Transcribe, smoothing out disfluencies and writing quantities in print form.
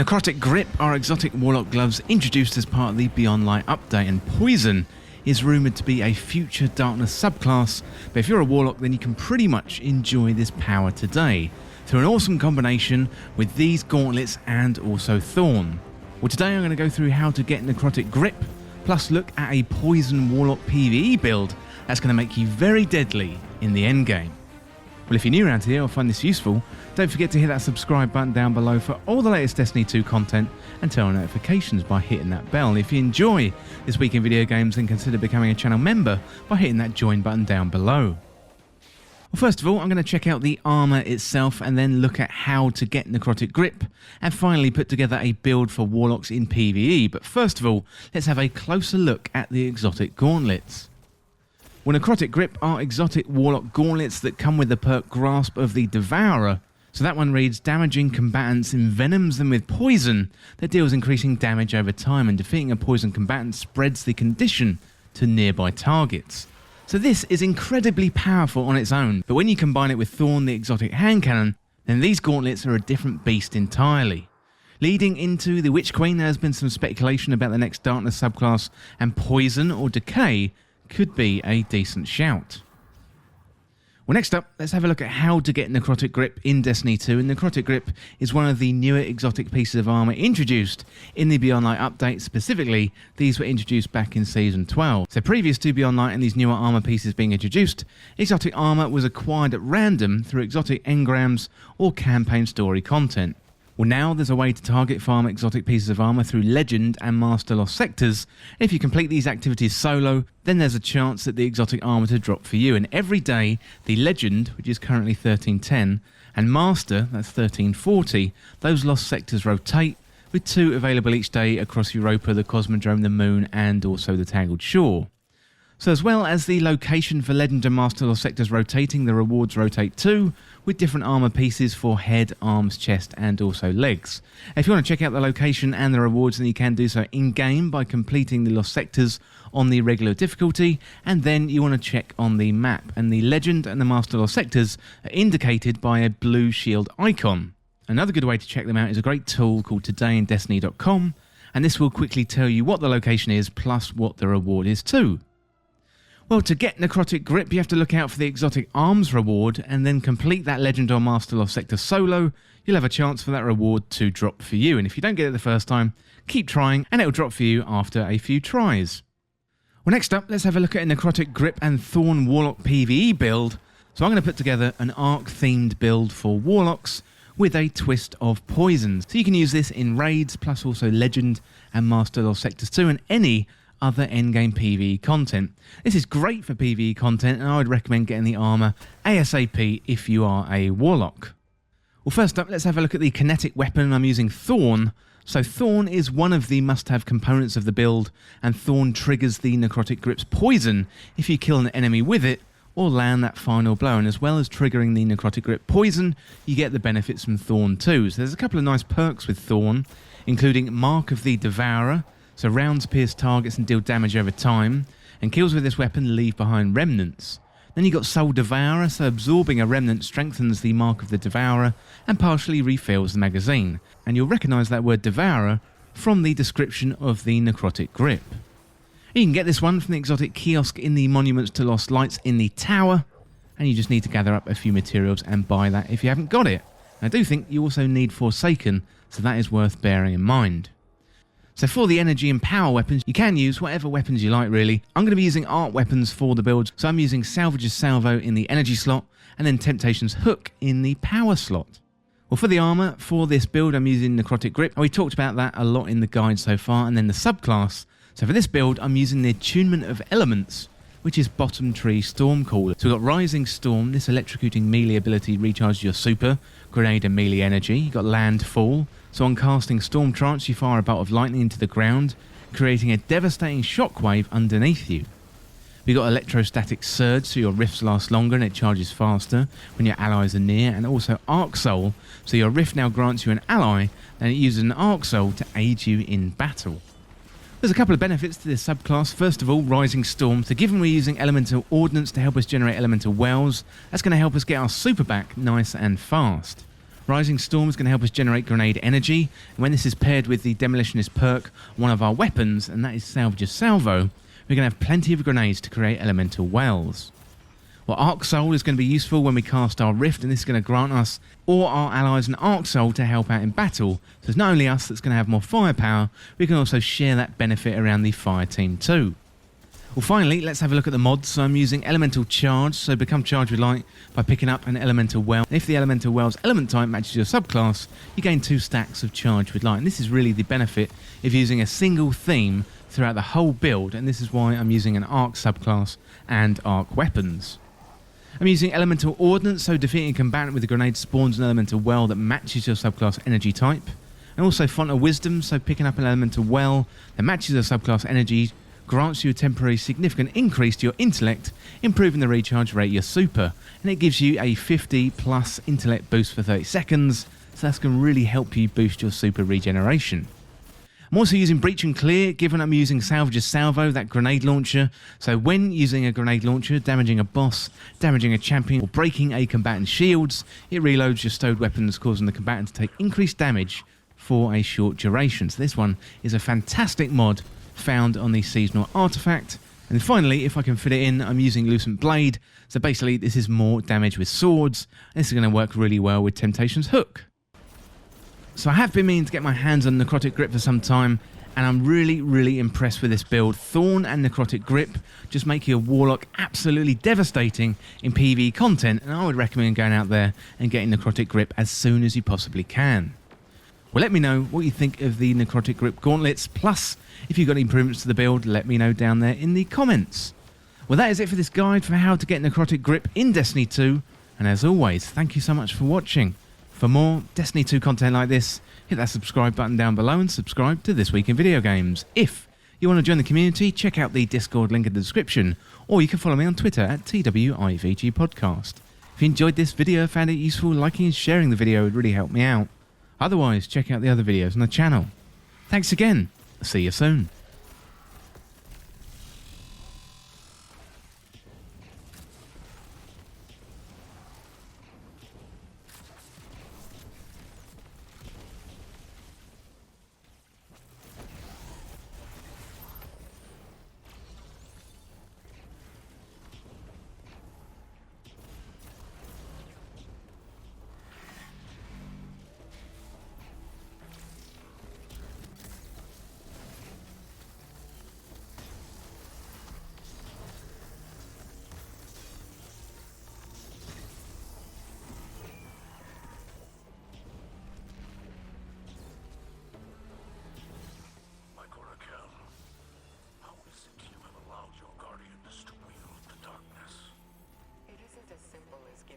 Necrotic Grip are Exotic Warlock Gloves introduced as part of the Beyond Light update, and Poison is rumoured to be a future Darkness subclass, but if you're a Warlock then you can pretty much enjoy this power today, through an awesome combination with these Gauntlets and also Thorn. Well, today I'm going to go through how to get Necrotic Grip, plus look at a Poison Warlock PVE build that's going to make you very deadly in the endgame. Well, if you're new around here or find this useful, don't forget to hit that subscribe button down below for all the latest Destiny 2 content and turn on notifications by hitting that bell. And if you enjoy this week in video games, then consider becoming a channel member by hitting that join button down below. Well, first of all, I'm going to check out the armour itself and then look at how to get Necrotic Grip and finally put together a build for Warlocks in PvE. But first of all, let's have a closer look at the Exotic Gauntlets. Well, Necrotic Grip are Exotic Warlock Gauntlets that come with the perk Grasp of the Devourer. So that one reads, damaging combatants envenoms them with poison that deals increasing damage over time, and defeating a poison combatant spreads the condition to nearby targets. So this is incredibly powerful on its own, but when you combine it with Thorn, the exotic hand cannon, then these gauntlets are a different beast entirely. Leading into the Witch Queen, there has been some speculation about the next Darkness subclass, and Poison or Decay could be a decent shout. Well, next up, let's have a look at how to get Necrotic Grip in Destiny 2, and Necrotic Grip is one of the newer exotic pieces of armour introduced in the Beyond Light update. Specifically, these were introduced back in Season 12. So previous to Beyond Light and these newer armour pieces being introduced, exotic armour was acquired at random through exotic engrams or campaign story content. Well, now there's a way to target farm exotic pieces of armour through Legend and Master Lost Sectors. If you complete these activities solo, then there's a chance that the exotic armour to drop for you. And every day, the Legend, which is currently 1310, and Master, that's 1340, those Lost Sectors rotate, with 2 available each day across Europa, the Cosmodrome, the Moon, and also the Tangled Shore. So as well as the location for Legend and Master Lost Sectors rotating, the rewards rotate too, with different armour pieces for head, arms, chest and also legs. If you want to check out the location and the rewards, then you can do so in-game by completing the Lost Sectors on the regular difficulty, and then you want to check on the map, and the Legend and the Master Lost Sectors are indicated by a blue shield icon. Another good way to check them out is a great tool called todayindestiny.com, and this will quickly tell you what the location is plus what the reward is too. Well, to get Necrotic Grip, you have to look out for the Exotic Arms reward and then complete that Legend or Master Lost Sector solo. You'll have a chance for that reward to drop for you, and if you don't get it the first time, keep trying and it'll drop for you after a few tries. Well, next up, let's have a look at a Necrotic Grip and Thorn Warlock PVE build. So I'm going to put together an Arc-themed build for Warlocks with a twist of poisons. So you can use this in raids, plus also Legend and Master Lost Sectors 2 and any other endgame PvE content. This is great for PvE content, and I would recommend getting the armour ASAP if you are a Warlock. Well, first up, let's have a look at the kinetic weapon. I'm using Thorn. So Thorn is one of the must-have components of the build, and Thorn triggers the Necrotic Grip's poison if you kill an enemy with it or land that final blow, and as well as triggering the Necrotic Grip poison, you get the benefits from Thorn too. So there's a couple of nice perks with Thorn, including Mark of the Devourer. So rounds pierce targets and deal damage over time, and kills with this weapon leave behind remnants. Then you got Soul Devourer, so absorbing a remnant strengthens the Mark of the Devourer and partially refills the magazine. And you'll recognise that word Devourer from the description of the Necrotic Grip. You can get this one from the exotic kiosk in the Monuments to Lost Lights in the tower, and you just need to gather up a few materials and buy that if you haven't got it. I do think you also need Forsaken, so that is worth bearing in mind. So for the energy and power weapons, you can use whatever weapons you like really. I'm going to be using art weapons for the build, so I'm using Salvage's Salvo in the energy slot, and then Temptation's Hook in the power slot. Well, for the armour, for this build I'm using Necrotic Grip, and we talked about that a lot in the guide so far, and then the subclass. So for this build I'm using the Attunement of Elements, which is Bottom Tree Stormcaller. So we've got Rising Storm, this electrocuting melee ability recharges your super, grenade and melee energy. You've got Landfall, so on casting Storm Trance you fire a bolt of lightning into the ground, creating a devastating shockwave underneath you. We've got Electrostatic Surge, so your rifts last longer and it charges faster when your allies are near, and also Arc Soul, so your rift now grants you an ally, and it uses an Arc Soul to aid you in battle. There's a couple of benefits to this subclass. First of all, Rising Storm. So given we're using Elemental Ordnance to help us generate Elemental Wells, that's going to help us get our super back nice and fast. Rising Storm is going to help us generate grenade energy, and when this is paired with the Demolitionist perk, one of our weapons, and that is Salvage's Salvo, we're going to have plenty of grenades to create elemental wells. Well, Arc Soul is going to be useful when we cast our Rift, and this is going to grant us or our allies an Arc Soul to help out in battle. So it's not only us that's going to have more firepower, we can also share that benefit around the fire team too. Well, finally, let's have a look at the mods. So I'm using Elemental Charge, so become charged with light by picking up an Elemental Well. If the Elemental Well's element type matches your subclass, you gain 2 stacks of charge with light. And this is really the benefit of using a single theme throughout the whole build, and this is why I'm using an Arc subclass and Arc weapons. I'm using Elemental Ordnance, so defeating a combatant with a grenade spawns an Elemental Well that matches your subclass energy type. And also Font of Wisdom, so picking up an Elemental Well that matches your subclass energy grants you a temporary significant increase to your intellect, improving the recharge rate of your super, and it gives you a 50 plus intellect boost for 30 seconds, so that's going to really help you boost your super regeneration. I'm also using Breach and Clear, given I'm using Salvage's Salvo, that grenade launcher, so when using a grenade launcher, damaging a boss, damaging a champion, or breaking a combatant's shields, it reloads your stowed weapons, causing the combatant to take increased damage for a short duration. So this one is a fantastic mod found on the seasonal artifact. And then finally, if I can fit it in, I'm using Lucent Blade. So basically this is more damage with swords. This is going to work really well with Temptation's Hook. So I have been meaning to get my hands on Necrotic Grip for some time, and I'm really impressed with this build. Thorn and Necrotic Grip just make your Warlock absolutely devastating in PvE content, and I would recommend going out there and getting Necrotic Grip as soon as you possibly can. Well, let me know what you think of the Necrotic Grip Gauntlets, plus if you've got any improvements to the build, let me know down there in the comments. Well, that is it for this guide for how to get Necrotic Grip in Destiny 2, and as always, thank you so much for watching. For more Destiny 2 content like this, hit that subscribe button down below and subscribe to This Week in Video Games. If you want to join the community, check out the Discord link in the description, or you can follow me on Twitter at TWIVG Podcast. If you enjoyed this video, found it useful, liking and sharing the video would really help me out. Otherwise, check out the other videos on the channel. Thanks again. See you soon.